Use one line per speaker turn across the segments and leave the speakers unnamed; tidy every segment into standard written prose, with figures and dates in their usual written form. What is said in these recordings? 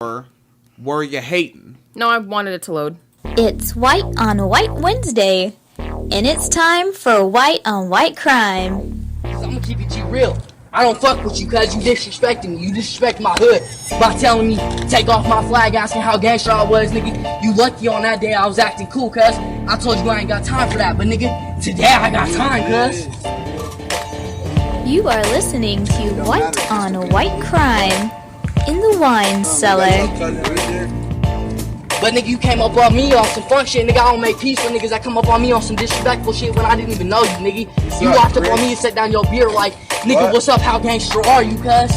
Or were you hating?
No, I wanted it to load.
It's White on White Wednesday, and it's time for White on White Crime.
I'm gonna keep it G real. I don't fuck with you cause you disrespecting me. You disrespect my hood by telling me take off my flag, asking how gangster I was, nigga. You lucky on that day I was acting cool, cuz. I told you I ain't got time for that, but nigga, today I got time, cuz.
You are listening to White on White Crime in the wine cellar.
But nigga, you came up on me on some funk shit, nigga. I don't make peace with niggas that come up on me on some disrespectful shit when I didn't even know you, nigga. You walked up on me and set down your beer like, nigga, what's up? How gangster are you, cuz?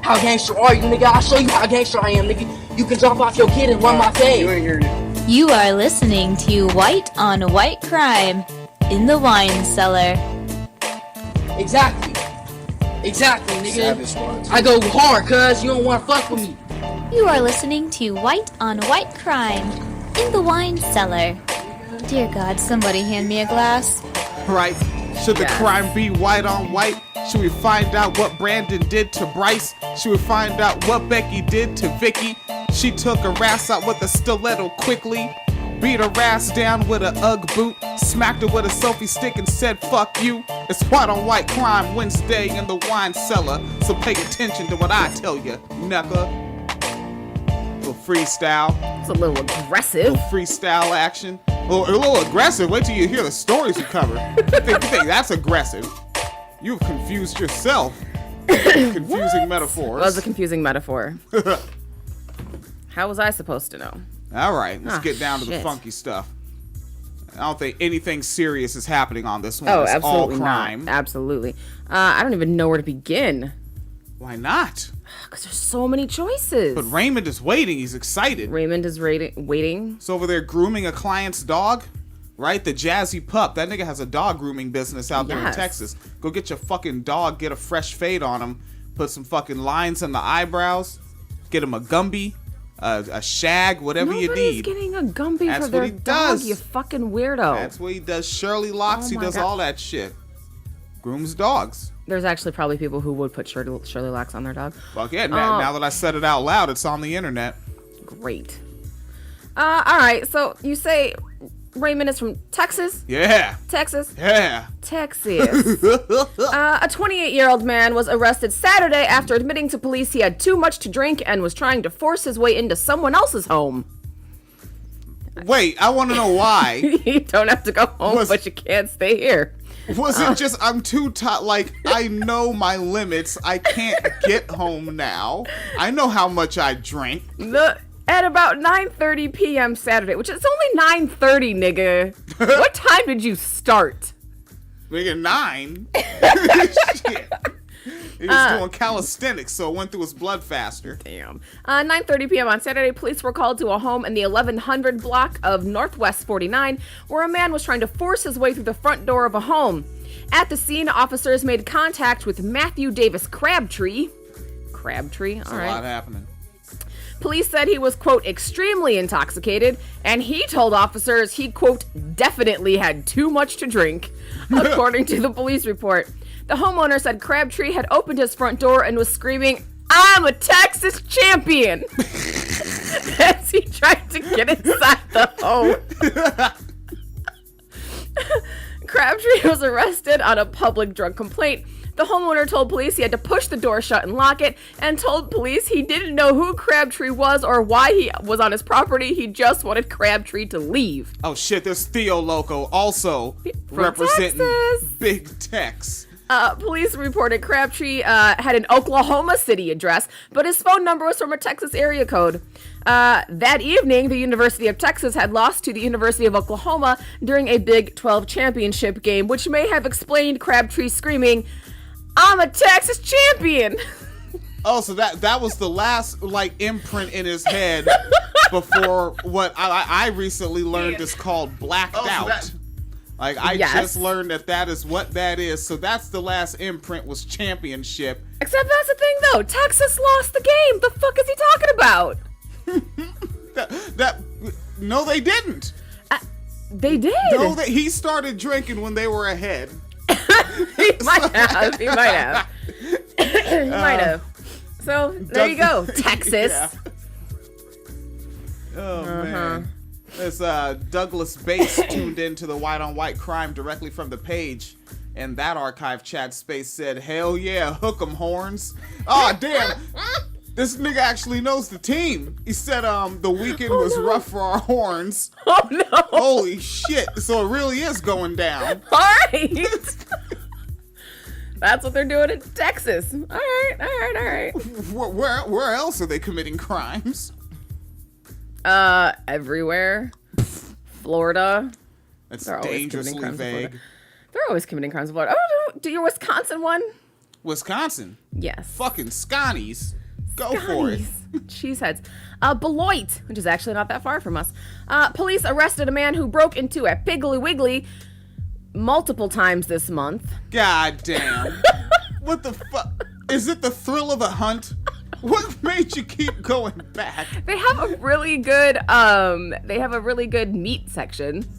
How gangster are you, nigga? I'll show you how gangster I am, nigga. You can drop off your kid and run my fade.
You are listening to White on White Crime in the wine cellar.
Exactly, nigga. I go hard, cuz. You don't want to fuck with me.
You are listening to White on White Crime in the wine cellar. Dear God, somebody hand me a glass.
Right? Should the crime be white on white? Should we find out what Brandon did to Bryce? Should we find out what Becky did to Vicky? She took her ass out with a stiletto quickly, beat her ass down with a Ugg boot, smacked her with a selfie stick and said fuck you. It's White on White Crime Wednesday in the wine cellar, so pay attention to what I tell you, knucker. Little freestyle.
It's a little aggressive.
Little freestyle action. A little aggressive. Wait till you hear the stories we cover. You think that's aggressive? You've confused yourself. Confusing metaphors.
That was a confusing metaphor. How was I supposed to know?
All right, let's get down to the funky stuff. I don't think anything serious is happening on this one.
Oh,
it's
absolutely
all crime.
not. Absolutely. I don't even know where to begin.
Why not?
Because there's so many choices.
But Raymond is waiting. He's excited.
Raymond is waiting.
He's over there grooming a client's dog, right? The Jazzy Pup. That nigga has a dog grooming business out there in Texas. Go get your fucking dog, get a fresh fade on him, put some fucking lines in the eyebrows, get him a Gumby, a shag, whatever you need.
Nobody's getting a Gumby
That's
for their
what he
dog,
does.
You fucking weirdo.
That's what he does. Shirley Locks,
Oh
he
my
does
God.
all that shit. Grooms dogs.
There's actually probably people who would put Shirley Locks on their dog.
Fuck yeah, now that I said it out loud, it's on the internet.
Great. Alright, so you say Raymond is from Texas?
Yeah.
Texas?
Yeah.
Texas. A 28-year-old man was arrested Saturday after admitting to police he had too much to drink and was trying to force his way into someone else's home.
Wait, I want to know why.
You don't have to go home, but you can't stay here.
Was it just, I'm too tired, like, I know my limits, I can't get home now. I know how much I drink.
At about 9:30 p.m. Saturday, which is only 9:30, nigga. What time did you start?
Nigga, 9? Shit. He was doing calisthenics, so it went through his blood faster.
Damn. 9:30 p.m. on Saturday, police were called to a home in the 1100 block of Northwest 49, where a man was trying to force his way through the front door of a home. At the scene, officers made contact with Matthew Davis Crabtree. Crabtree? All right.
There's a lot happening.
Police said he was, quote, extremely intoxicated, and he told officers he, quote, definitely had too much to drink, according to the police report. The homeowner said Crabtree had opened his front door and was screaming, "I'm a Texas champion!" as he tried to get inside the home. Crabtree was arrested on a public drug complaint. The homeowner told police he had to push the door shut and lock it, and told police he didn't know who Crabtree was or why he was on his property. He just wanted Crabtree to leave.
Oh shit, there's Theo Loco also
From
representing
Texas.
Big Tex.
Police reported Crabtree had an Oklahoma City address, but his phone number was from a Texas area code. That evening, the University of Texas had lost to the University of Oklahoma during a Big 12 championship game, which may have explained Crabtree screaming, "I'm a Texas champion!"
Oh, so that was the last, like, imprint in his head before what I recently learned is called blacked out. Like, I just learned that is what that is. So that's the last imprint was championship.
Except that's the thing, though. Texas lost the game. The fuck is he talking about?
No, they didn't.
They did.
No, he started drinking when they were ahead.
He might have. He might have. He might have. So, there you go, Texas.
Yeah. Oh, man. This Douglas Bass tuned into the white on white crime directly from the page. And that archive chat space said, hell yeah, hook 'em horns. Oh, damn. This nigga actually knows the team. He said the weekend was rough for our horns.
Oh, no.
Holy shit. So it really is going down.
All right. That's what they're doing in Texas. All right.
Where else are they committing crimes?
Everywhere. Florida.
That's
They're always
dangerously
committing crimes in Florida.
vague.
They're always committing crimes in Florida. Oh, do your Wisconsin one?
Wisconsin.
Yes.
Fucking Scotties. Go for it.
Cheeseheads. Beloit, which is actually not that far from us. Police arrested a man who broke into a Piggly Wiggly multiple times this month.
God damn. What the fuck? Is it the thrill of the hunt? What made you keep going back?
They have a really good meat section.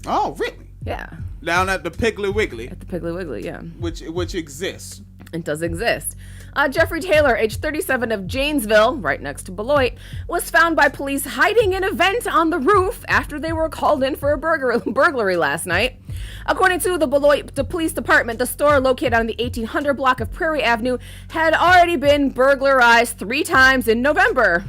Oh, really?
Yeah.
Down at the Piggly Wiggly,
At the Piggly Wiggly, yeah.
which exists.
It does exist. Jeffrey Taylor, age 37 of Janesville, right next to Beloit, was found by police hiding in a vent on the roof after they were called in for a burglary last night. According to the Beloit Police Department, the store located on the 1800 block of Prairie Avenue had already been burglarized 3 times in November.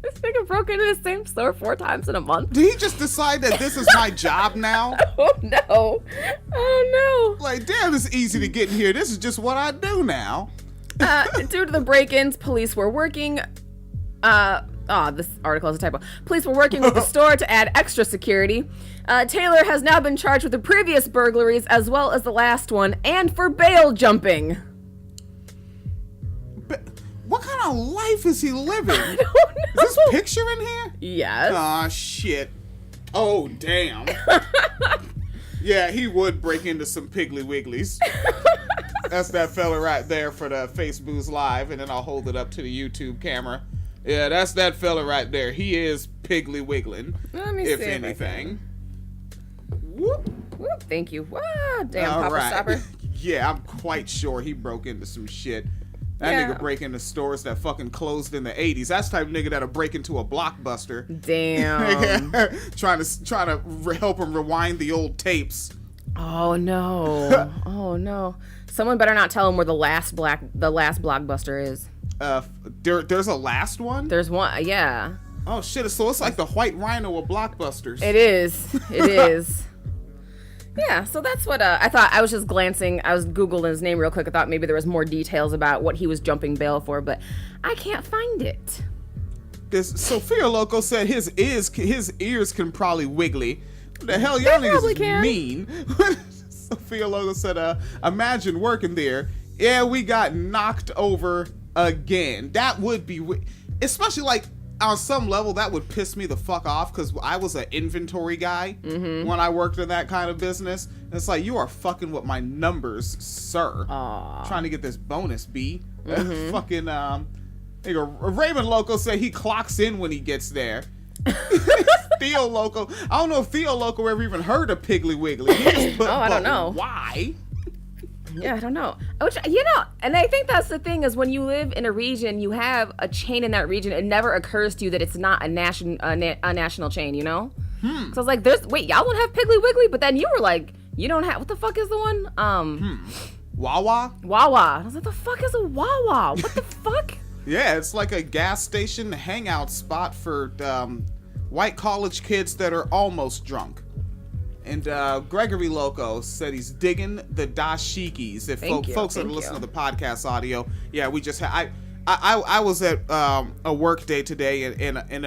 This nigga broke into the same store 4 times in a month.
Did he just decide that this is my job now?
Oh no. Oh no.
Like, damn, it's easy to get in here. This is just what I do now.
Due to the break-ins, police were working. This article is a typo. Police were working with the store to add extra security. Taylor has now been charged with the previous burglaries as well as the last one, and for bail jumping.
What kind of life is he living?
I don't know.
Is this picture in here?
Yes.
Aw, shit. Oh, damn. Yeah, he would break into some Piggly Wigglies. That's that fella right there for the Facebook's Live, and then I'll hold it up to the YouTube camera. Yeah, that's that fella right there. He is Piggly Wiggling,
Let me
if
see
anything. Whoop.
Whoop, thank you. Ah, damn,
All
Papa
right.
Stopper.
Yeah, I'm quite sure he broke into some shit. That
Yeah.
nigga break into stores that fucking closed in the 80s. That's the type of nigga that'll break into a Blockbuster.
Damn.
trying to help him rewind the old tapes.
Oh no. Oh no. Someone better not tell him where the last Blockbuster is.
There's a last one?
There's one. Yeah.
Oh shit, so it's like the White Rhino of Blockbusters.
It is. It is. Yeah, so that's what I thought. I was just glancing. I was Googling his name real quick. I thought maybe there was more details about what he was jumping bail for, but I can't find it.
This Sophia Loco said his ears can probably wiggly. What the hell, y'all
probably
niggas
can.
mean? Sophia Loco said, imagine working there. Yeah, we got knocked over again. That would be, especially like on some level, that would piss me the fuck off because I was an inventory guy when I worked in that kind of business. And it's like, you are fucking with my numbers, sir. Trying to get this bonus, B. Fucking, nigga, Raymond Loco said he clocks in when he gets there. Theo Loco. I don't know if Theo Loco ever even heard of Piggly Wiggly.
I don't know.
Why?
Yeah, I don't know. Which, and I think that's the thing is when you live in a region, you have a chain in that region. It never occurs to you that it's not a national chain, you know? So I was like, wait, y'all don't have Piggly Wiggly? But then you were like, you don't have, what the fuck is the one?
Wawa?
Wawa. I was like, the fuck is a Wawa? What the fuck?
Yeah, it's like a gas station hangout spot for white college kids that are almost drunk. And Gregory Loco said he's digging the dashikis. If folks that are listening to the podcast audio, yeah, we just had. I was at a work day today and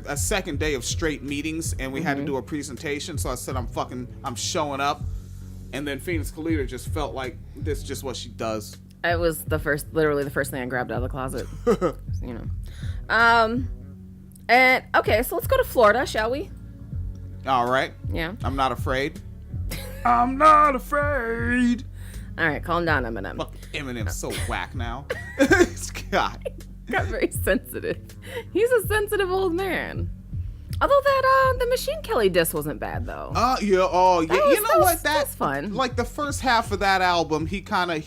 a second day of straight meetings, and we had to do a presentation. So I said I'm showing up, and then Phoenix Kalita just felt like this is just what she does.
It was literally the first thing I grabbed out of the closet. You know. And okay, so let's go to Florida, shall we?
All right.
Yeah.
I'm not afraid. I'm not afraid.
All right, calm down, Eminem.
Fuck, Eminem's so whack now. God.
Got very sensitive. He's a sensitive old man. Although that the Machine Kelly disc wasn't bad though.
Yeah. Oh, yeah. You know what?
That's fun.
Like the first half of that album, he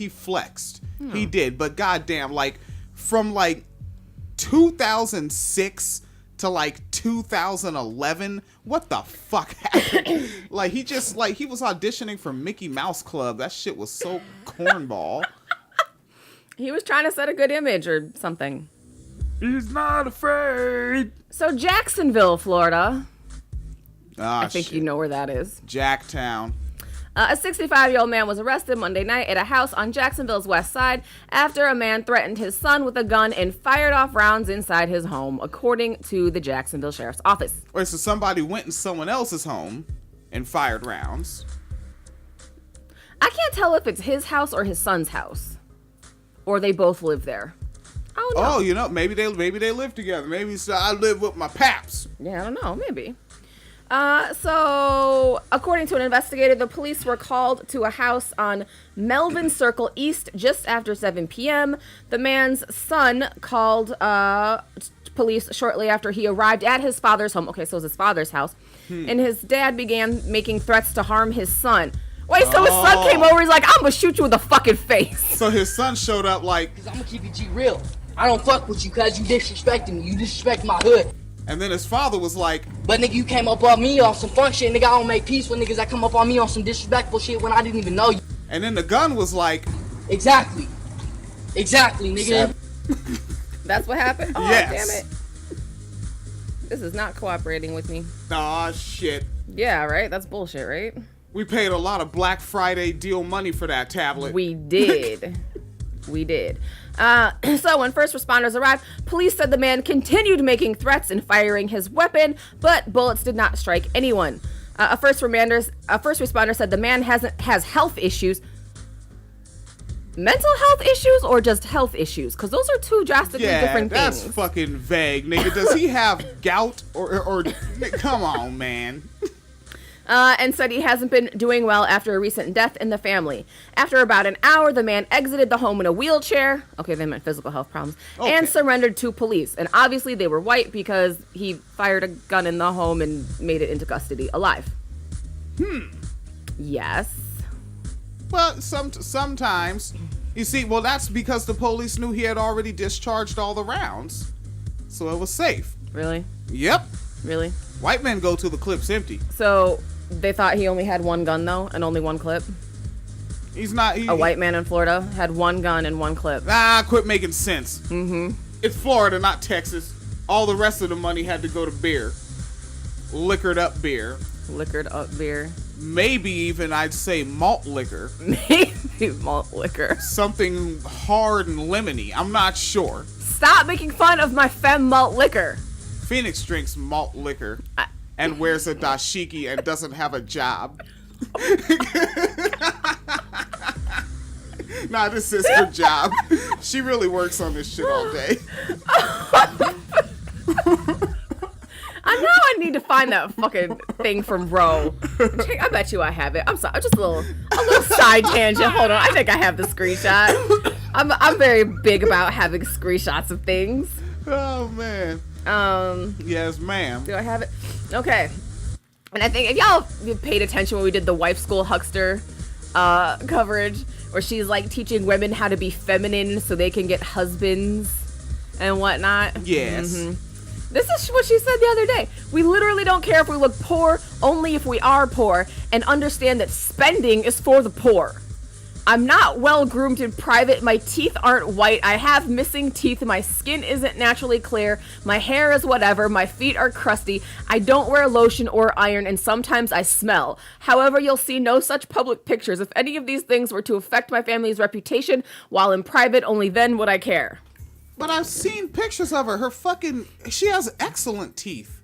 flexed. He did, but goddamn, like from like 2006 to like 2011. What the fuck happened? Like he was auditioning for Mickey Mouse Club. That shit was so cornball.
He was trying to set a good image or something.
He's not afraid.
So Jacksonville, Florida.
Ah,
I think you know where that is.
Jacktown.
A 65-year-old man was arrested Monday night at a house on Jacksonville's west side after a man threatened his son with a gun and fired off rounds inside his home, according to the Jacksonville Sheriff's Office.
Wait, so somebody went in someone else's home and fired rounds?
I can't tell if it's his house or his son's house. Or they both live there. I don't know.
Oh, you know, maybe they live together. Maybe so I live with my paps.
Yeah, I don't know. Maybe. So, according to an investigator, the police were called to a house on Melvin Circle East just after 7 p.m. The man's son called police shortly after he arrived at his father's home. Okay, so it was his father's house. And his dad began making threats to harm his son. Wait, so his son came over, he's like, I'm gonna shoot you in the fucking face.
So his son showed up like...
Cause I'm gonna keep it G real. I don't fuck with you cause you disrespecting me. You disrespect my hood.
And then his father was like...
But nigga, you came up on me on some fun shit. Nigga, I don't make peace with niggas that come up on me on some disrespectful shit when I didn't even know you.
And then the gun was like...
Exactly, nigga.
That's what happened? Oh,
yes.
Damn it. This is not cooperating with me.
Aw, shit.
Yeah, right? That's bullshit, right?
We paid a lot of Black Friday deal money for that tablet.
We did. We did. So when first responders arrived, police said the man continued making threats and firing his weapon, but bullets did not strike anyone. A first responder said the man has health issues. Mental health issues or just health issues? Because those are two drastically different things.
Yeah, that's fucking vague, nigga. Does he have gout or come on, man.
And said he hasn't been doing well after a recent death in the family. After about an hour, the man exited the home in a wheelchair. Okay, they meant physical health problems. Okay. And surrendered to police. And obviously they were white because he fired a gun in the home and made it into custody alive. Yes.
Well, sometimes. You see, well, that's because the police knew he had already discharged all the rounds. So it was safe.
Really?
Yep.
Really?
White men go to the clips empty.
So they thought he only had one gun, though, and only one clip?
He's not...
A white man in Florida had one gun and one clip.
Quit making sense. Mm-hmm. It's Florida, not Texas. All the rest of the money had to go to beer. Liquored up beer.
Liquored up beer.
Maybe even, I'd say, malt liquor.
Maybe malt liquor.
Something hard and lemony. I'm not sure.
Stop making fun of my femme malt liquor.
Phoenix drinks malt liquor and wears a dashiki and doesn't have a job. Nah, this is her job. She really works on this shit all day.
I know I need to find that fucking thing from Roe. I bet you I have it. I'm sorry, just a little side tangent. Hold on, I think I have the screenshot. I'm very big about having screenshots of things.
Oh man. Yes, ma'am.
Do I have it? Okay. And I think if y'all paid attention when we did the wife school huckster coverage, where she's like teaching women how to be feminine so they can get husbands and whatnot.
Yes.
Mm-hmm. This is what she said the other day. We literally don't care if we look poor, only if we are poor, and understand that spending is for the poor. I'm not well groomed in private. My teeth aren't white. I have missing teeth. My skin isn't naturally clear. My hair is whatever. My feet are crusty. I don't wear lotion or iron, and sometimes I smell. However, you'll see no such public pictures. If any of these things were to affect my family's reputation while in private, only then would I care.
But I've seen pictures of her. She has excellent teeth.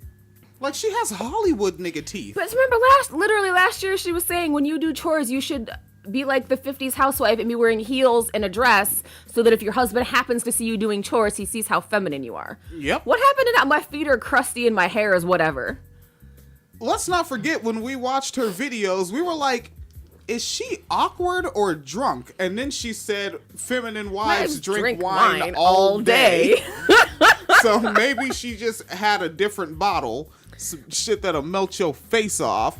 Like, she has Hollywood nigga teeth.
But remember last year she was saying when you do chores, you should be like the 50s housewife and be wearing heels and a dress so that if your husband happens to see you doing chores, he sees how feminine you are.
Yep.
What happened to that? My feet are crusty and my hair is whatever.
Let's not forget when we watched her videos, we were like, is she awkward or drunk? And then she said, feminine wives drink wine all day. So maybe she just had a different bottle. Some shit that'll melt your face off.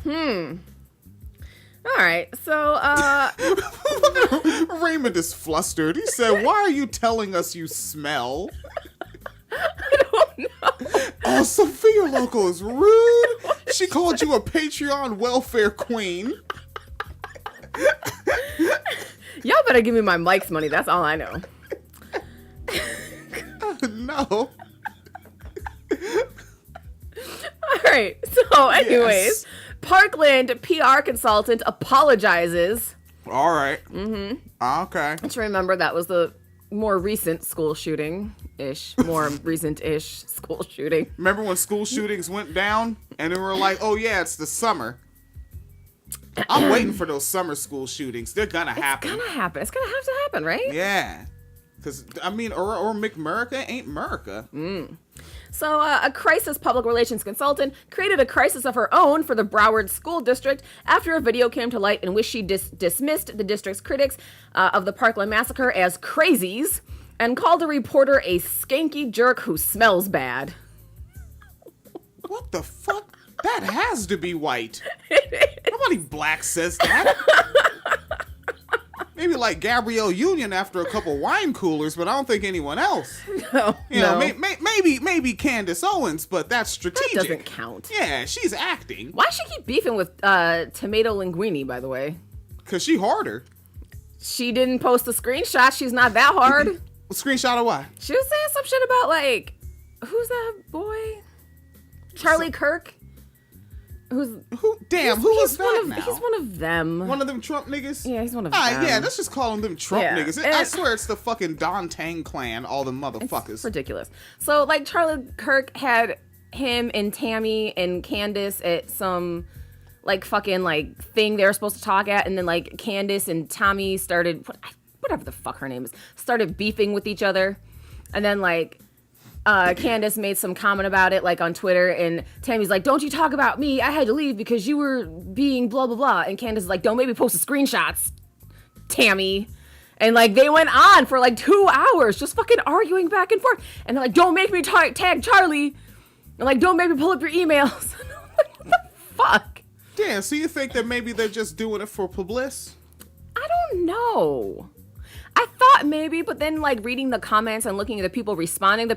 All right, so,
Raymond is flustered. He said, why are you telling us you smell?
I don't know.
Oh, Sophia Loco is rude. She called you a Patreon welfare queen.
Y'all better give me my Mike's money. That's all I know.
No.
All right. So, anyways,
Yes.
Parkland PR consultant apologizes.
All right. Okay.
Let's remember that was the more recent school shooting-ish. More recent-ish school shooting.
Remember when school shootings went down and they were like, oh, yeah, it's the summer. I'm waiting for those summer school shootings. They're gonna happen.
It's gonna happen. It's gonna have to happen, right?
Yeah. Because, I mean, or McMurica ain't America.
So, a crisis public relations consultant created a crisis of her own for the Broward School District after a video came to light in which she dismissed the district's critics of the Parkland massacre as crazies and called a reporter a skanky jerk who smells bad.
What the fuck? That has to be white. Nobody black says that. Maybe like Gabrielle Union after a couple wine coolers, but I don't think anyone else.
No,
You know, maybe Candace Owens, but that's strategic.
that doesn't count.
Yeah, she's acting.
Why she keep beefing with Tomato Linguini, by the way?
Because she harder.
She didn't post a screenshot. She's not that hard.
Screenshot of what?
She was saying some shit about, like, who's that boy? Charlie Kirk? Who
was that now?
He's one of them.
One of them Trump niggas?
Yeah, he's one of
Alright,
them.
yeah, let's just call them Trump
Yeah.
niggas. I swear it's the fucking Don Tang clan, all the motherfuckers.
It's ridiculous. So, like, Charlie Kirk had him and Tammy and Candace at some, like, fucking, like, thing they were supposed to talk at, and then, like, Candace and Tommy started, whatever the fuck her name is, started beefing with each other. And then, like, Candace made some comment about it, like, on Twitter, and Tammy's like, don't you talk about me, I had to leave because you were being blah, blah, blah. And Candace is like, don't make me post the screenshots, Tammy. And, like, they went on for, like, 2 hours just fucking arguing back and forth. And they're like, don't make me tag Charlie. And, like, don't make me pull up your emails. Like, what the fuck?
Damn, so you think that maybe they're just doing it for publicity?
I don't know. I thought maybe, but then, like, reading the comments and looking at the people responding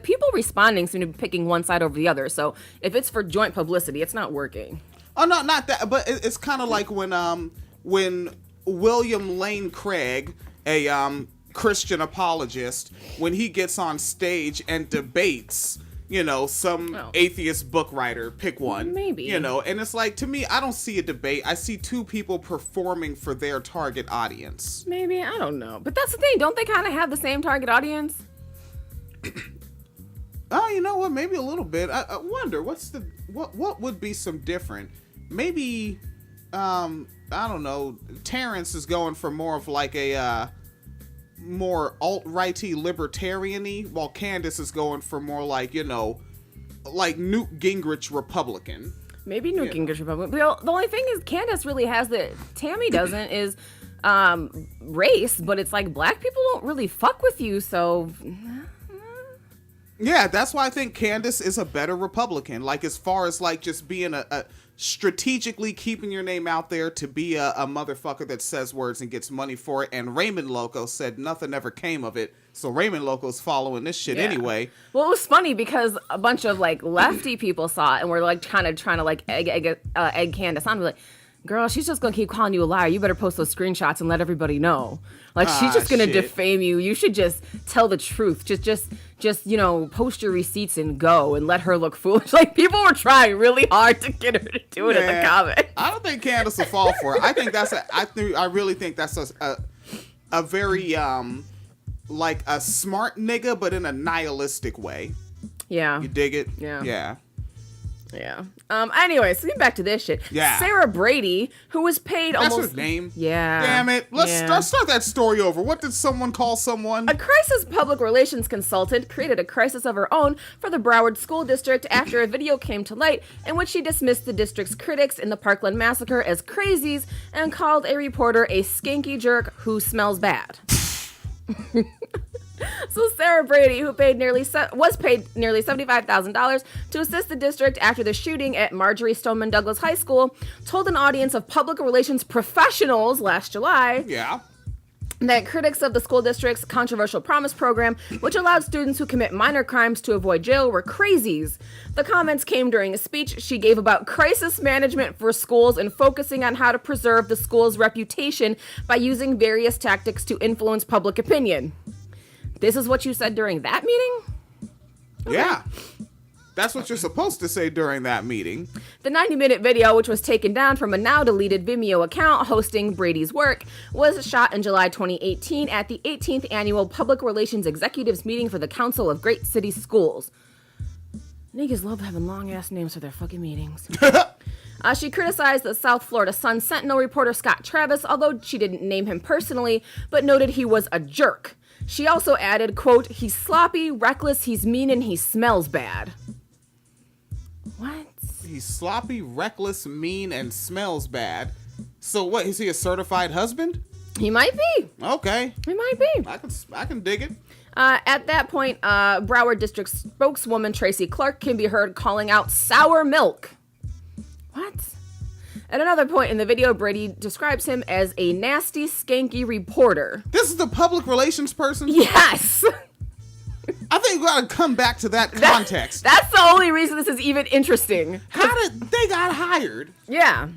seem to be picking one side over the other. So if it's for joint publicity, it's not working.
Oh, no, not that. But it's kind of like when William Lane Craig, a Christian apologist, when he gets on stage and debates, you know, some atheist book writer, pick one.
Maybe.
You know, and it's like, to me, I don't see a debate. I see two people performing for their target audience.
Maybe, I don't know. But that's the thing. Don't they kind of have the same target audience?
Oh, you know what? Maybe a little bit. I wonder what would be some different. Maybe, I don't know. Terrence is going for more of like a more alt-righty libertarian-y, while Candace is going for more like, you know, like Newt Gingrich Republican.
Maybe Newt Gingrich Republican. But the only thing is Candace really has that Tammy doesn't is race, but it's like black people don't really fuck with you, so
Yeah, that's why I think Candace is a better Republican. Like, as far as like just being a strategically keeping your name out there to be a motherfucker that says words and gets money for it. And Raymond Loco said nothing ever came of it. So Raymond Loco's following this shit anyway.
Well, it was funny because a bunch of like lefty people saw it and were like trying to like egg Candace on. Like, girl, she's just gonna keep calling you a liar. You better post those screenshots and let everybody know. Like, she's just gonna defame you. You should just tell the truth. Just you know, post your receipts and go and let her look foolish. Like, people were trying really hard to get her to do it in the comments.
I don't think Candace will fall for it. I think I really think that's a very like a smart nigga, but in a nihilistic way.
Yeah.
You dig it?
Yeah.
Yeah.
Yeah. Anyway, so getting back to this shit.
Yeah.
Sarah Brady, who was paid
That's
almost...
her name?
Yeah.
Damn it. Let's start that story over. What did someone call someone?
A crisis public relations consultant created a crisis of her own for the Broward School District after a video came to light in which she dismissed the district's critics in the Parkland massacre as crazies and called a reporter a skanky jerk who smells bad. So Sarah Brady, who was paid nearly $75,000 to assist the district after the shooting at Marjorie Stoneman Douglas High School, told an audience of public relations professionals last July that critics of the school district's controversial promise program, which allowed students who commit minor crimes to avoid jail, were crazies. The comments came during a speech she gave about crisis management for schools and focusing on how to preserve the school's reputation by using various tactics to influence public opinion. This is what you said during that meeting?
Okay. Yeah. That's what you're supposed to say during that meeting.
The 90-minute video, which was taken down from a now-deleted Vimeo account hosting Brady's work, was shot in July 2018 at the 18th Annual Public Relations Executives Meeting for the Council of Great City Schools. Niggas love having long-ass names for their fucking meetings. She criticized the South Florida Sun-Sentinel reporter Scott Travis, although she didn't name him personally, but noted he was a jerk. She also added, quote, "He's sloppy, reckless, he's mean, and he smells bad." What?
He's sloppy, reckless, mean, and smells bad. So what, is he a certified husband?
He might be.
Okay.
He might be.
I can dig it.
At that point, Broward District spokeswoman Tracy Clark can be heard calling out sour milk. What? At another point in the video, Brady describes him as a nasty, skanky reporter.
This is the public relations person?
Yes!
I think we gotta come back to that context.
That's the only reason this is even interesting.
How did they got hired?
Yeah.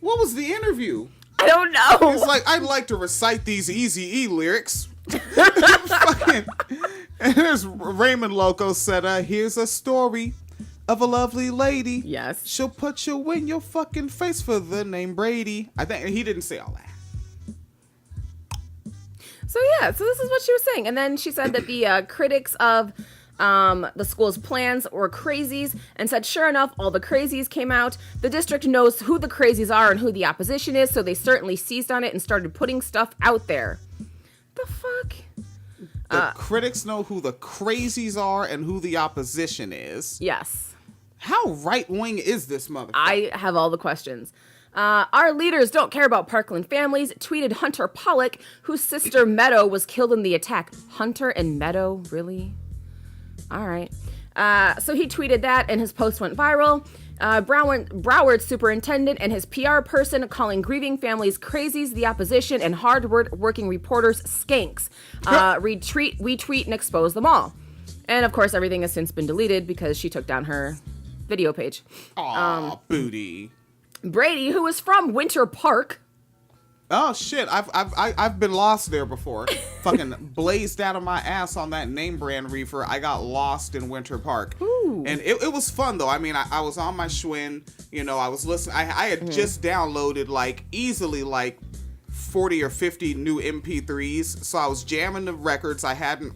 What was the interview?
I don't know.
It's like, I'd like to recite these Eazy-E lyrics. Fucking, and there's Raymond Loco said, here's a story of a lovely lady.
Yes.
She'll put you in your fucking face for the name Brady. I think he didn't say all that.
So yeah, so this is what she was saying. And then she said that the critics of the school's plans were crazies, and said sure enough, all the crazies came out. The district knows who the crazies are and who the opposition is, so they certainly seized on it and started putting stuff out there. The fuck?
The critics know who the crazies are and who the opposition is.
Yes.
How right-wing is this motherfucker?
I have all the questions. Our leaders don't care about Parkland families, tweeted Hunter Pollock, whose sister Meadow was killed in the attack. Hunter and Meadow? Really? All right. So he tweeted that, and his post went viral. Broward superintendent and his PR person calling grieving families crazies, the opposition, and hard-working reporters skanks. We tweet and expose them all. And, of course, everything has since been deleted because she took down her video page.
Aw, booty.
Brady, who is from Winter Park.
Oh shit! I've been lost there before. Fucking blazed out of my ass on that name brand reefer. I got lost in Winter Park.
Ooh.
And it was fun though. I mean, I was on my Schwinn. You know, I was listening. I had just downloaded like easily like 40 or 50 new MP3s. So I was jamming the records I hadn't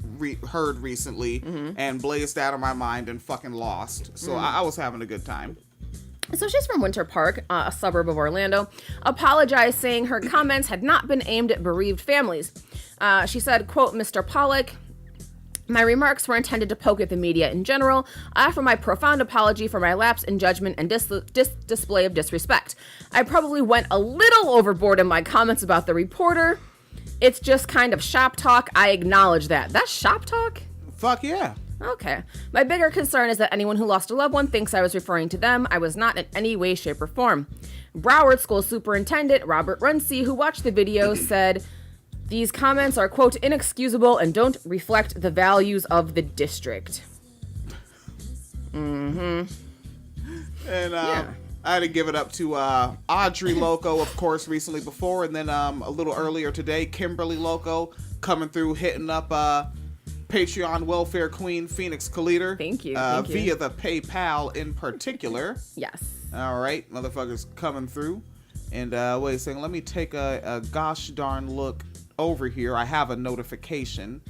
heard recently and blazed out of my mind and fucking lost. So I was having a good time.
So she's from Winter Park, a suburb of Orlando, apologized saying her comments had not been aimed at bereaved families. She said, quote, "Mr. Pollock, my remarks were intended to poke at the media in general. I offer my profound apology for my lapse in judgment and display of disrespect. I probably went a little overboard in my comments about the reporter. It's just kind of shop talk. I acknowledge that." That's shop talk?
Fuck yeah.
Okay. My bigger concern is that anyone who lost a loved one thinks I was referring to them. I was not in any way, shape, or form. Broward School Superintendent Robert Runcie, who watched the video, said, "These comments are, quote, inexcusable and don't reflect the values of the district."
And I had to give it up to Audrey Loco, of course, recently before, and then a little earlier today, Kimberly Loco coming through, hitting up Patreon welfare queen Phoenix Kaliter.
Thank you.
Via the PayPal in particular.
Yes.
All right, motherfuckers coming through. And wait a second, let me take a gosh darn look over here. I have a notification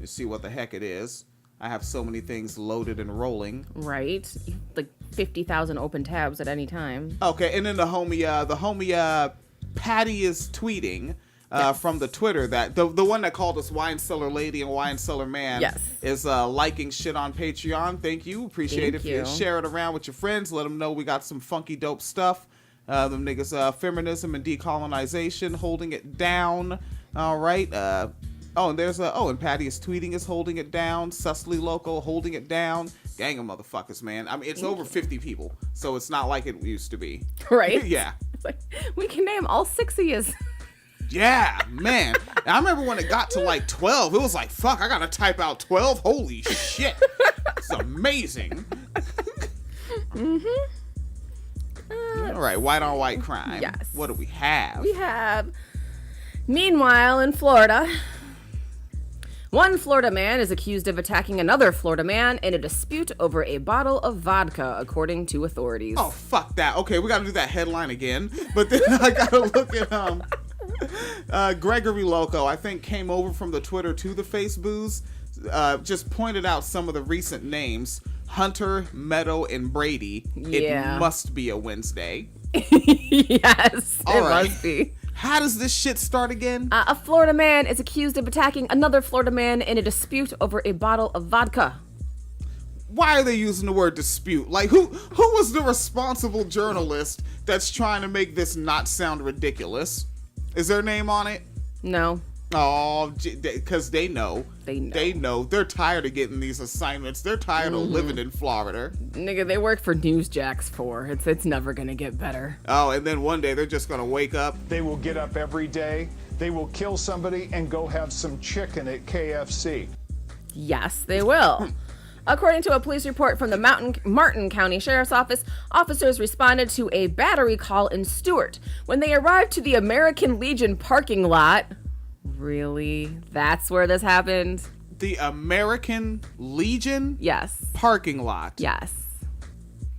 to see what the heck it is. I have so many things loaded and rolling.
Right. Like 50,000 open tabs at any time.
Okay, and then the homie Patty is tweeting. From the Twitter that the one that called us Wine Cellar Lady and Wine Cellar Man is liking shit on Patreon. Thank you. Appreciate it. If you share it around with your friends, let them know we got some funky dope stuff. Them niggas, feminism and decolonization, holding it down. All right. And there's and Patty is tweeting is holding it down. Cecily Loco holding it down. Gang of motherfuckers, man. I mean, it's over 50 people, so it's not like it used to be.
Right?
Yeah.
It's like, we can name all 6 of yous.
Yeah, man. And I remember when it got to like 12, it was like, fuck, I gotta type out 12. Holy shit. It's amazing. All right, white on white crime.
Yes.
What do we have?
We have, meanwhile, in Florida, one Florida man is accused of attacking another Florida man in a dispute over a bottle of vodka, according to authorities.
Oh, fuck that. Okay, we gotta do that headline again. But then I gotta look at Gregory Loco, I think, came over from the Twitter to the Facebooks, just pointed out some of the recent names. Hunter, Meadow, and Brady.
Yeah.
It must be a Wednesday.
Yes,
All
it
right.
must be.
How does this shit start again?
A Florida man is accused of attacking another Florida man in a dispute over a bottle of vodka.
Why are they using the word dispute? Like, who was the responsible journalist that's trying to make this not sound ridiculous? Is their name on it?
No.
Oh, because they know.
They know.
They know. They're tired of getting these assignments. They're tired of living in Florida.
Nigga, they work for Newsjacks 4. It's never gonna get better.
Oh, and then one day they're just gonna wake up.
They will get up every day, they will kill somebody and go have some chicken at KFC.
Yes, they will. According to a police report from the Martin County Sheriff's Office, officers responded to a battery call in Stewart. When they arrived to the American Legion parking lot... Really? That's where this happened?
The American Legion
Yes.
parking lot.
Yes.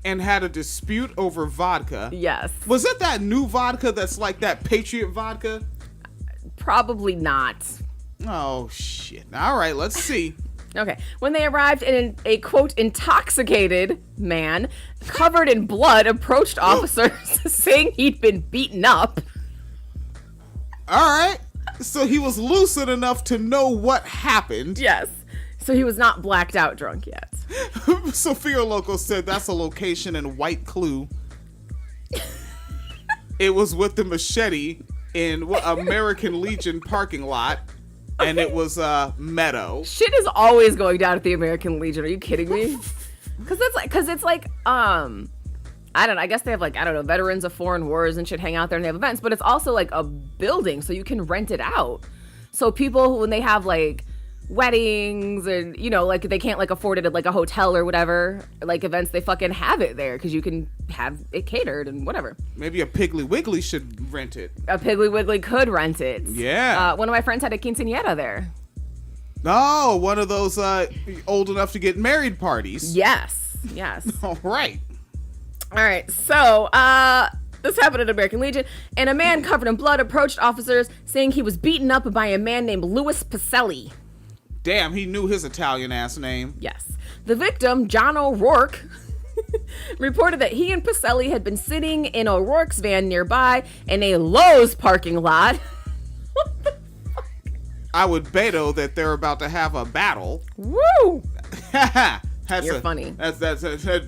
And had a dispute over vodka.
Yes.
Was it that new vodka that's like that Patriot vodka?
Probably not.
Oh, shit. All right, let's see.
Okay. When they arrived, a quote, intoxicated man covered in blood approached officers saying he'd been beaten up.
All right. So he was lucid enough to know what happened.
Yes. So he was not blacked out drunk yet.
Sophia Loco said that's a location in White Clue. It was with the machete in American Legion parking lot. And it was Meadow.
Shit is always going down at the American Legion. Are you kidding me? Because it's like, I don't know. I guess they have veterans of foreign wars and shit hang out there and they have events, but it's also like a building, so you can rent it out. So people, when they have like weddings and, like they can't like afford it at like a hotel or whatever, like events, they fucking have it there because you can have it catered and whatever.
Maybe a Piggly Wiggly should rent it.
A Piggly Wiggly could rent it.
Yeah.
One of my friends had a quinceañera there.
Oh, one of those old enough to get married parties.
Yes.
All right.
All right, so this happened at American Legion, and a man covered in blood approached officers saying he was beaten up by a man named Louis Pacelli.
Damn, he knew his Italian-ass name.
Yes. The victim, John O'Rourke, reported that he and Pacelli had been sitting in O'Rourke's van nearby in a Lowe's parking lot. What the fuck?
I would beto that they're about to have a battle.
Woo!
You're
funny.
That's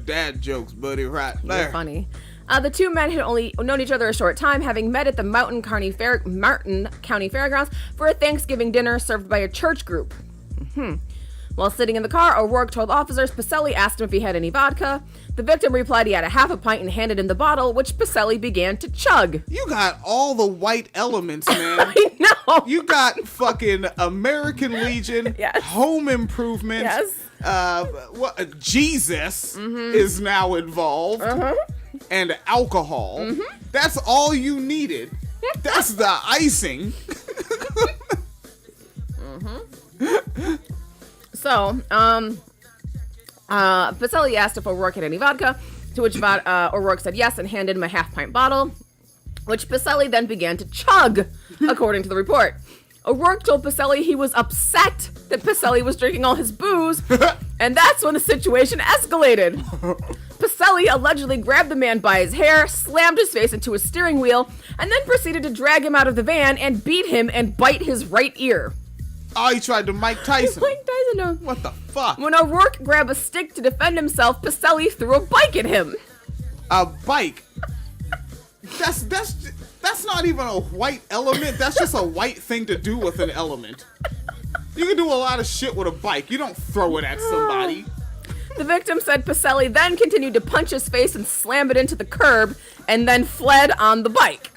dad jokes, buddy, right there.
You're funny. The two men had only known each other a short time, having met at the Martin County Fairgrounds for a Thanksgiving dinner served by a church group. While sitting in the car, O'Rourke told officers Pacelli asked him if he had any vodka. The victim replied he had a half a pint and handed him the bottle, which Pacelli began to chug.
You got all the white elements, man.
I know.
You got fucking American Legion,
Yes.
Home Improvement.
Yes.
Jesus is now involved, and alcohol. That's all you needed. That's the icing.
So, Pacelli asked if O'Rourke had any vodka, to which O'Rourke said yes and handed him a half-pint bottle, which Pacelli then began to chug, according to the report. O'Rourke told Pacelli he was upset that Pacelli was drinking all his booze, and that's when the situation escalated. Pacelli allegedly grabbed the man by his hair, slammed his face into a steering wheel, and then proceeded to drag him out of the van and beat him and bite his right ear.
Oh, he tried to Mike Tyson.
Mike Tyson, no.
What the fuck?
When O'Rourke grabbed a stick to defend himself, Pacelli threw a bike at him.
A bike? That's not even a white element. That's just a white thing to do with an element. You can do a lot of shit with a bike. You don't throw it at somebody.
The victim said Pacelli then continued to punch his face and slam it into the curb and then fled on the bike.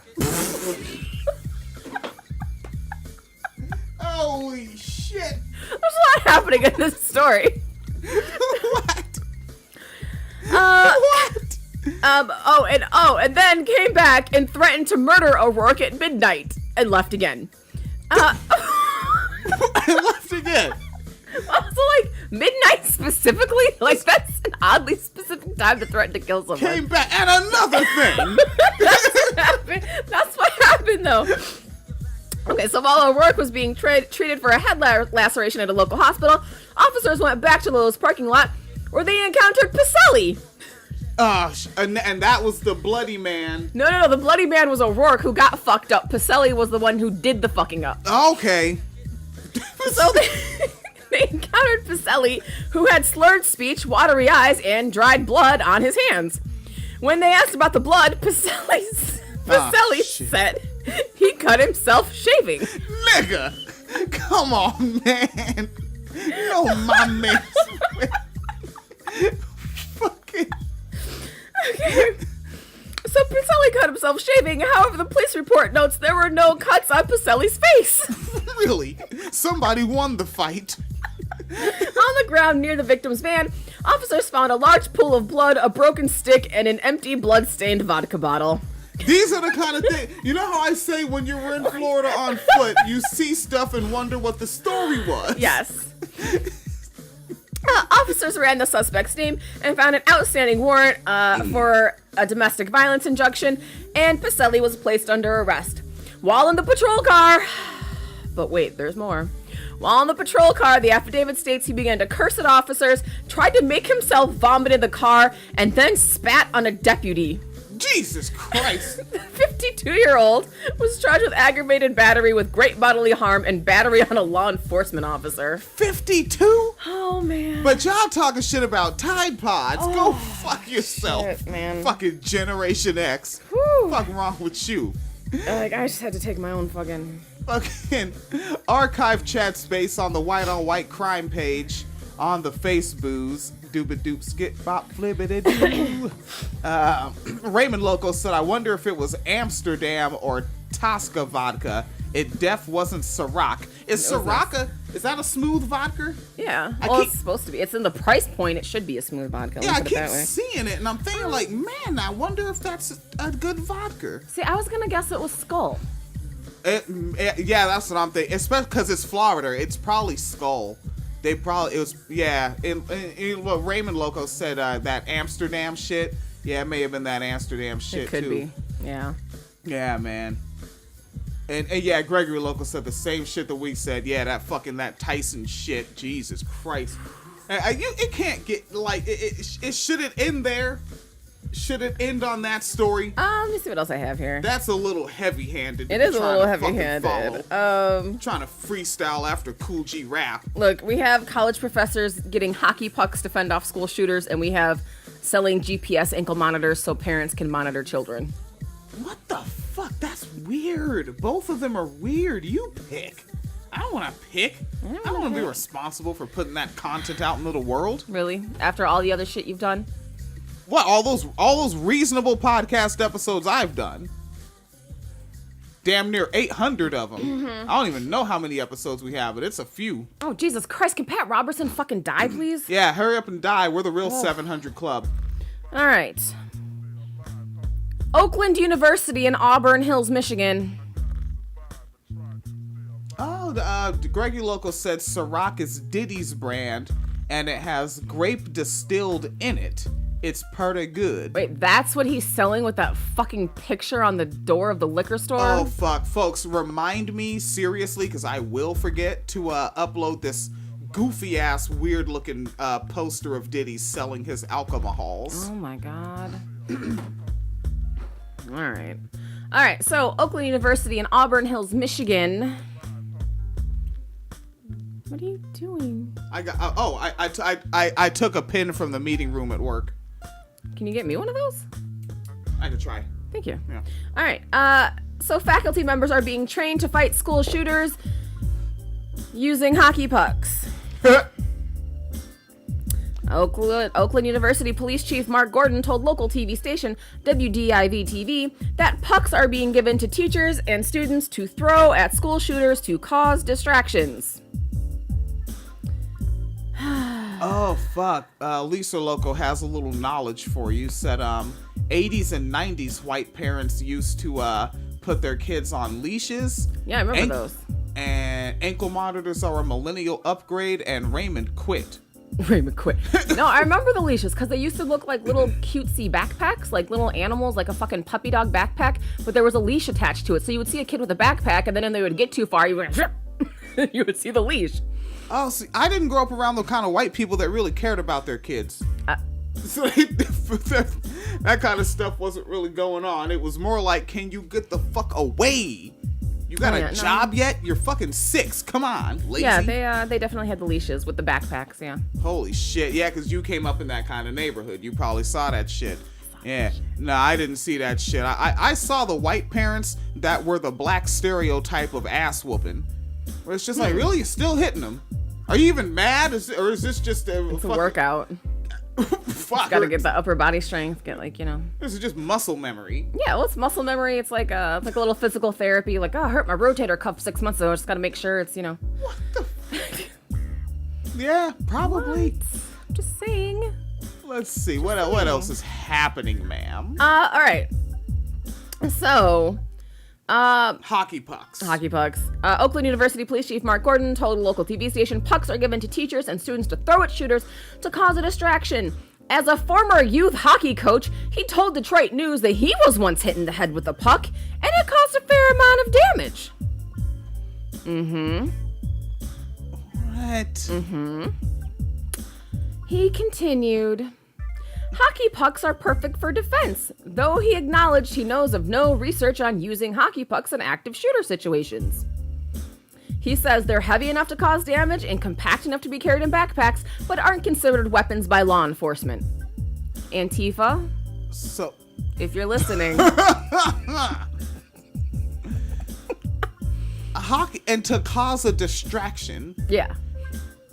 Holy shit.
There's a lot happening in this story.
What?
What? And then came back and threatened to murder O'Rourke at midnight and left again.
I left again.
Also, like, midnight specifically? Like, that's an oddly specific time to threaten to kill someone.
Came back and another thing.
That's what happened, though. Okay, so while O'Rourke was being treated for a head laceration at a local hospital, officers went back to Lolo's parking lot where they encountered Pacelli.
And that was the bloody man.
No, the bloody man was O'Rourke who got fucked up. Pacelli was the one who did the fucking up.
Okay.
So they encountered Pacelli, who had slurred speech, watery eyes, and dried blood on his hands. When they asked about the blood, Pacelli said he cut himself shaving.
Nigga, come on, man. No, my man. Fucking.
Okay. So Pacelli cut himself shaving. However, the police report notes there were no cuts on Pacelli's face.
Really? Somebody won the fight.
On the ground near the victim's van, officers found a large pool of blood, a broken stick, and an empty blood-stained vodka bottle.
These are the kind of things, you know how I say when you were in Florida on foot, you see stuff and wonder what the story was?
Yes. Officers ran the suspect's name and found an outstanding warrant for a domestic violence injunction, and Pacelli was placed under arrest. While in the patrol car... But wait, there's more. While in the patrol car, the affidavit states he began to curse at officers, tried to make himself vomit in the car, and then spat on a deputy.
Jesus Christ.
The 52-year-old was charged with aggravated battery with great bodily harm and battery on a law enforcement officer.
52?
Oh, man.
But y'all talking shit about Tide Pods. Go fuck yourself.
Shit, man.
Fucking Generation X.
Whew.
Fuck wrong with you?
Like, I just had to take my own fucking
archive chat space on the white on white crime page on the Facebooks. Dooba doop skip bop flibbity doo. Raymond Loco said, I wonder if it was Amsterdam or Tosca vodka. It def wasn't Ciroc. Is that a smooth vodka?
Yeah. Well, it's supposed to be. It's in the price point. It should be a smooth vodka.
Yeah, I keep seeing it, and I'm thinking, like, man, I wonder if that's a good vodka.
See, I was going to guess it was Skull.
Yeah, that's what I'm thinking. Especially because it's Florida. It's probably Skull. What Raymond Loco said, that Amsterdam shit. Yeah, it may have been that Amsterdam shit, too.
It could be. Yeah.
Yeah, man. And yeah, Gregory Loco said the same shit that we said. Yeah, that Tyson shit. Jesus Christ. It can't get, like, it shouldn't end there. Should it end on that story?
Let me see what else I have here.
That's a little heavy-handed.
It is a little heavy-handed.
Trying to freestyle after Cool G rap.
Look, we have college professors getting hockey pucks to fend off school shooters, and we have selling GPS ankle monitors so parents can monitor children.
What the fuck? That's weird. Both of them are weird. You pick. I don't want to pick. I don't want to be responsible for putting that content out into the world.
Really? After all the other shit you've done?
What, all those reasonable podcast episodes I've done? Damn near 800 of them. Mm-hmm. I don't even know how many episodes we have, but it's a few.
Oh, Jesus Christ. Can Pat Robertson fucking die, please?
Yeah, hurry up and die. We're the real 700 club.
All right. Oakland University in Auburn Hills, Michigan.
Oh, Greggy Loco said Ciroc is Diddy's brand, and it has grape distilled in it. It's pretty good.
Wait, that's what he's selling with that fucking picture on the door of the liquor store?
Oh, fuck. Folks, remind me, seriously, because I will forget to upload this goofy-ass, weird-looking poster of Diddy selling his alcohols.
Oh, my God. All right, so Oakland University in Auburn Hills, Michigan. What are you doing?
I took a pin from the meeting room at work.
Can you get me one of those?
I could try.
Thank you.
Yeah.
All right. So faculty members are being trained to fight school shooters using hockey pucks. Oakland University Police Chief Mark Gordon told local TV station WDIV-TV that pucks are being given to teachers and students to throw at school shooters to cause distractions.
Oh, fuck. Lisa Loco has a little knowledge for you. Said 80s and 90s white parents used to put their kids on leashes.
Yeah, I remember those.
And ankle monitors are a millennial upgrade, and Raymond quit.
Raymond quit. No, I remember the leashes because they used to look like little cutesy backpacks, like little animals, like a fucking puppy dog backpack, but there was a leash attached to it. So you would see a kid with a backpack, and then when they would get too far, you would you would see the leash.
Oh, see, I didn't grow up around the kind of white people that really cared about their kids. So that kind of stuff wasn't really going on. It was more like, can you get the fuck away? You got a job yet? You're fucking 6. Come on, lazy.
Yeah, they definitely had the leashes with the backpacks, yeah.
Holy shit. Yeah, because you came up in that kind of neighborhood. You probably saw that shit. Yeah. No, I didn't see that shit. I saw the white parents that were the black stereotype of ass whooping. Where it's just like, really? You're still hitting them? Are you even mad? Or is this just a
workout?
Fuck.
Gotta get the upper body strength, get
This is just muscle memory.
Yeah, well, it's muscle memory. It's like a little physical therapy. Like, I hurt my rotator cuff 6 months ago. I just gotta make sure it's,
What the Yeah, probably.
What? Just saying.
Let's see. What else is happening, ma'am?
All right. So,
hockey pucks.
Oakland University Police Chief Mark Gordon told a local TV station pucks are given to teachers and students to throw at shooters to cause a distraction. As a former youth hockey coach, he told Detroit News that he was once hit in the head with a puck, and it caused a fair amount of damage.
What?
He continued, hockey pucks are perfect for defense, though he acknowledged he knows of no research on using hockey pucks in active shooter situations. He says they're heavy enough to cause damage and compact enough to be carried in backpacks, but aren't considered weapons by law enforcement. Antifa,
so
if you're listening.
Hockey, and to cause a distraction.
Yeah.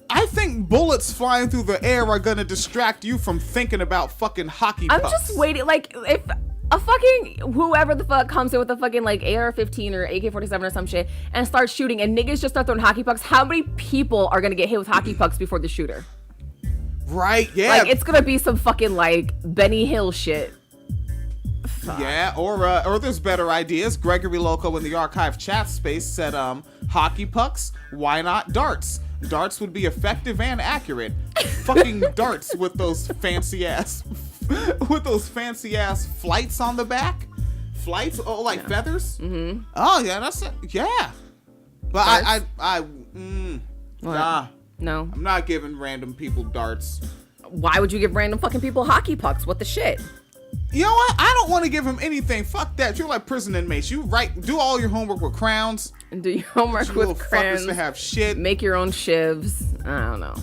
I think bullets flying through the air are gonna distract you from thinking about fucking hockey pucks.
I'm just waiting, like, if a fucking whoever the fuck comes in with a fucking like AR-15 or AK-47 or some shit and starts shooting and niggas just start throwing hockey pucks, how many people are gonna get hit with hockey pucks before the shooter?
Right, yeah.
Like, it's gonna be some fucking like Benny Hill shit. Fuck.
Yeah, or there's better ideas. Gregory Loco in the archive chat space said, hockey pucks, why not darts? Darts would be effective and accurate. Fucking darts with those fancy ass flights on the back. Flights? Oh, like feathers? Mm-hmm. Oh yeah, that's it. Yeah. But nah.
No.
I'm not giving random people darts.
Why would you give random fucking people hockey pucks? What the shit?
You know what? I don't want to give him anything. Fuck that. You're like prison inmates. You do all your homework with crowns.
And do your homework with crayons.
To have shit.
Make your own shivs. I don't know.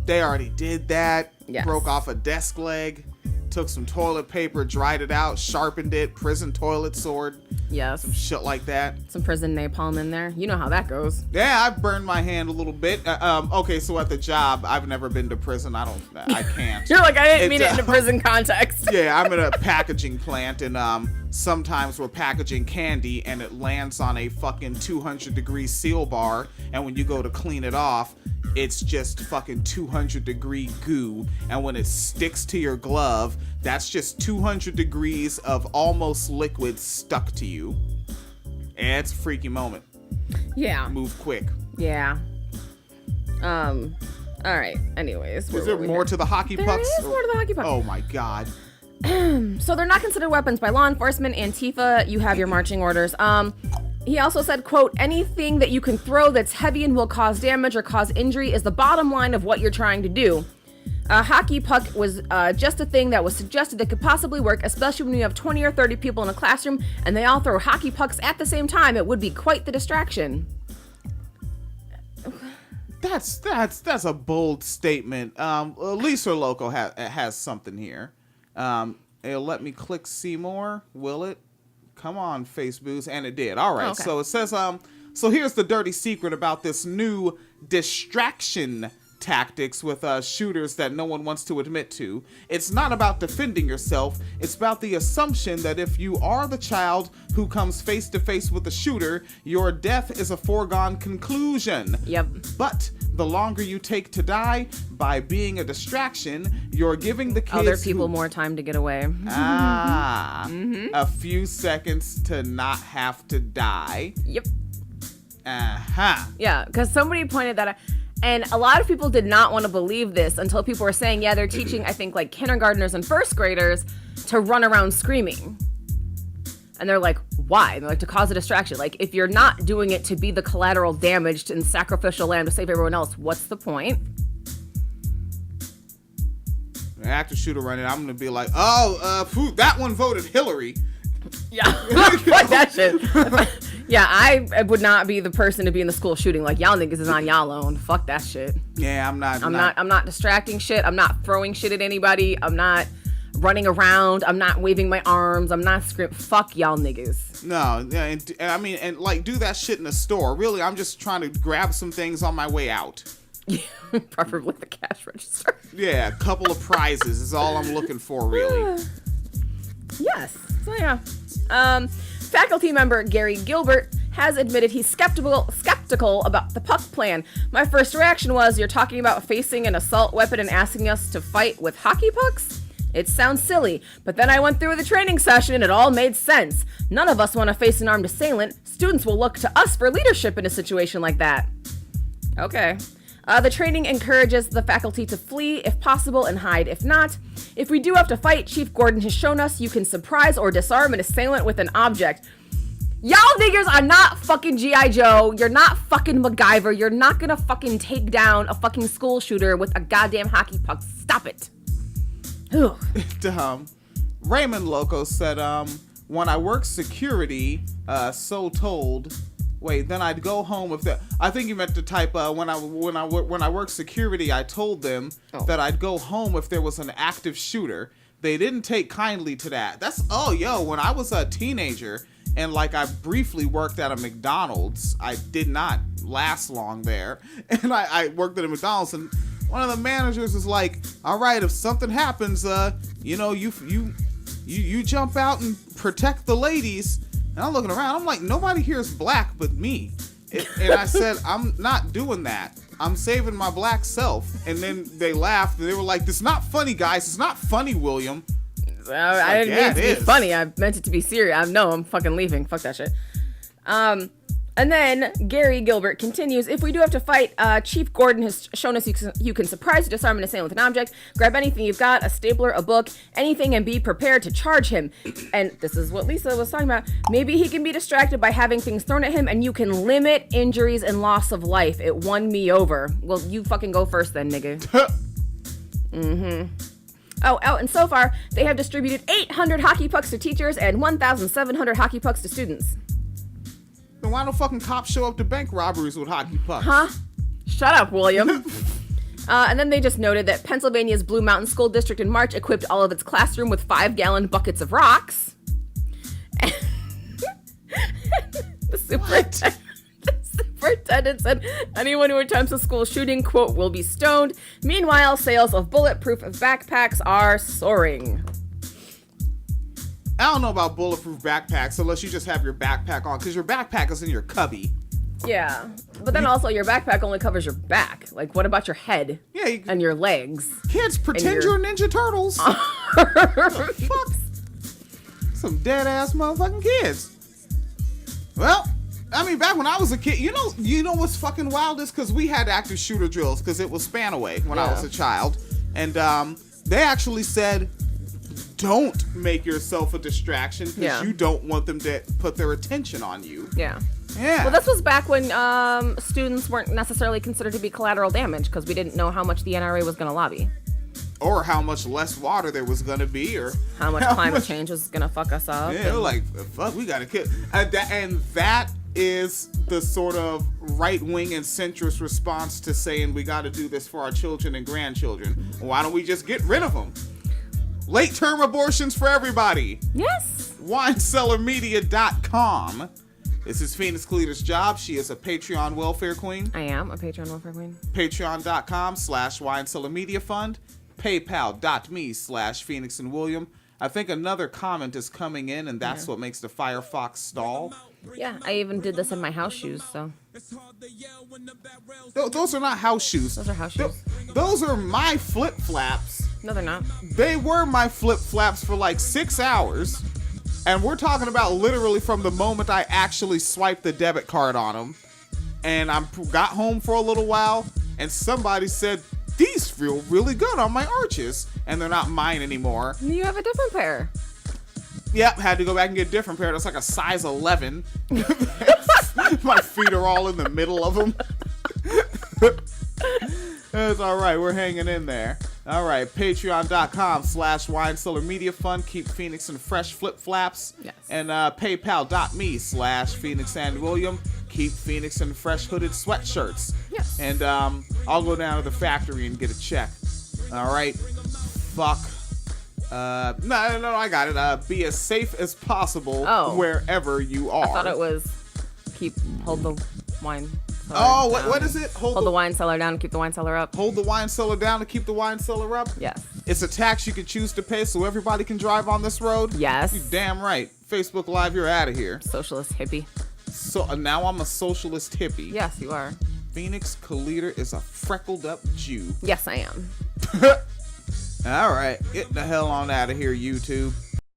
They already did that.
Yes.
Broke off a desk leg. Took some toilet paper, dried it out, sharpened it, prison toilet sword.
Yes.
Some shit like that.
Some prison napalm in there. You know how that goes.
Yeah, I burned my hand a little bit. Okay, so at the job, I've never been to prison. I can't.
You're like, I didn't mean it in a prison context.
Yeah, I'm in a packaging plant, and sometimes we're packaging candy, and it lands on a fucking 200-degree seal bar, and when you go to clean it off, it's just fucking 200-degree goo, and when it sticks to your glove, that's just 200 degrees of almost liquid stuck to you. And it's a freaky moment.
Yeah.
Move quick.
Yeah. All right. Anyways.
Is there more to the hockey pucks?
There is more to the hockey pucks.
Oh my god.
So they're not considered weapons by law enforcement. Antifa, you have your marching orders. He also said, quote, anything that you can throw that's heavy and will cause damage or cause injury is the bottom line of what you're trying to do. A hockey puck was just a thing that was suggested that could possibly work, especially when you have 20 or 30 people in a classroom and they all throw hockey pucks at the same time. It would be quite the distraction.
That's a bold statement. Lisa Loco has something here. It'll let me click see more. Will it? Come on, Facebook. And it did. All right. Okay. So it says, so here's the dirty secret about this new distraction tactics with shooters that no one wants to admit to. It's not about defending yourself. It's about the assumption that if you are the child who comes face to face with the shooter, your death is a foregone conclusion.
Yep.
But the longer you take to die, by being a distraction, you're giving the kids
Other people more time to get away.
a few seconds to not have to die.
Yep.
Uh-huh.
Yeah, because somebody pointed that out. And a lot of people did not want to believe this until people were saying, yeah, they're teaching, I think, like kindergartners and first graders to run around screaming. And they're like, why? And they're like, to cause a distraction. Like, if you're not doing it to be the collateral damaged and sacrificial lamb to save everyone else, what's the point?
An active shooter running, I'm going to be like, that one voted Hillary.
Yeah, fuck that shit. Yeah, I would not be the person to be in the school shooting. Like, y'all niggas is on y'all own. Fuck that shit.
Yeah, I'm
not distracting shit. I'm not throwing shit at anybody. I'm not running around. I'm not waving my arms. I'm not screaming. Fuck y'all niggas.
No, yeah, and like do that shit in the store. Really, I'm just trying to grab some things on my way out.
Preferably the cash register.
Yeah, a couple of prizes is all I'm looking for, really.
Yes. So yeah. Faculty member Gary Gilbert has admitted he's skeptical about the puck plan. My first reaction was, you're talking about facing an assault weapon and asking us to fight with hockey pucks? It sounds silly, but then I went through the training session and it all made sense. None of us want to face an armed assailant. Students will look to us for leadership in a situation like that. Okay. The training encourages the faculty to flee if possible and hide if not. If we do have to fight, Chief Gordon has shown us you can surprise or disarm an assailant with an object. Y'all niggers are not fucking G.I. Joe. You're not fucking MacGyver. You're not gonna fucking take down a fucking school shooter with a goddamn hockey puck. Stop it.
Raymond Loco said, when I work security, so told... Wait, then I'd go home if I think you meant to type, when I worked security, I told them that I'd go home if there was an active shooter. They didn't take kindly to that. When I was a teenager and like I briefly worked at a McDonald's, I did not last long there. And I worked at a McDonald's and one of the managers was like, all right, if something happens, you jump out and protect the ladies. And I'm looking around, I'm like, nobody here is black but me. And I said, I'm not doing that. I'm saving my black self. And then they laughed and they were like, this is not funny, guys. It's not funny, William.
I didn't mean it to be funny. I meant it to be serious. I'm fucking leaving. Fuck that shit. And then Gary Gilbert continues, if we do have to fight, Chief Gordon has shown us you can surprise, disarm an assailant with an object, grab anything you've got, a stapler, a book, anything, and be prepared to charge him. And this is what Lisa was talking about. Maybe he can be distracted by having things thrown at him, and you can limit injuries and loss of life. It won me over. Well, you fucking go first then, nigga. Oh, and so far, they have distributed 800 hockey pucks to teachers and 1,700 hockey pucks to students.
Then why don't fucking cops show up to bank robberies with hockey pucks?
Huh? Shut up, William. And then they just noted that Pennsylvania's Blue Mountain School District in March equipped all of its classroom with 5-gallon buckets of rocks. The superintendent said anyone who attempts a school shooting, quote, will be stoned. Meanwhile, sales of bulletproof backpacks are soaring.
I don't know about bulletproof backpacks unless you just have your backpack on, because your backpack is in your cubby.
Yeah, but then also your backpack only covers your back. Like, what about your head?
Yeah,
and your legs?
Kids, pretend you're Ninja Turtles. Fuck. Some dead ass motherfucking kids. Well, I mean, back when I was a kid, you know what's fucking wild is because we had active shooter drills because it was Spanaway when I was a child, and they actually said, don't make yourself a distraction because you don't want them to put their attention on you.
Yeah.
Yeah.
Well, this was back when students weren't necessarily considered to be collateral damage because we didn't know how much the NRA was going to lobby.
Or how much less water there was going to be, or
how much climate change was going to fuck us up.
Yeah, like, fuck, we got to kill. And that is the sort of right-wing and centrist response to saying we got to do this for our children and grandchildren. Why don't we just get rid of them? Late-term abortions for everybody.
Yes.
WineCellarMedia.com. This is Phoenix Cleater's job. She is a Patreon welfare queen.
I am a Patreon welfare queen.
Patreon.com/Wine Cellar Media Fund. PayPal.me/Phoenix and William. I think another comment is coming in, and that's what makes the Firefox stall.
Yeah, I even did this in my house shoes, so.
Those are not house shoes.
Those are house shoes.
Those are my flip-flaps.
No, they're not.
They were my flip-flaps for like 6 hours. And we're talking about literally from the moment I actually swiped the debit card on them. And I got home for a little while, and somebody said, these feel really good on my arches. And they're not mine anymore.
You have a different pair.
Yep, had to go back and get a different pair. That's like a size 11. My feet are all in the middle of them. It's all right. We're hanging in there. All right. Patreon.com/Wine Cellar Media Fund. Keep Phoenix and fresh flip-flaps.
Yes.
And PayPal.me/Phoenix and William. Keep Phoenix and fresh hooded sweatshirts.
Yes.
And I'll go down to the factory and get a check. All right. Fuck. No, I got it. Be as safe as possible wherever you are.
I thought it was hold the wine.
Oh, what is it?
Hold the wine cellar down and keep the wine cellar up.
Hold the wine cellar down to keep the wine cellar up?
Yes.
It's a tax you can choose to pay so everybody can drive on this road?
Yes.
You damn right. Facebook Live, you're out of here.
Socialist hippie.
So now I'm a socialist hippie.
Yes, you are.
Phoenix Cleater is a freckled up Jew.
Yes, I am.
All right. Get the hell on out of here, YouTube.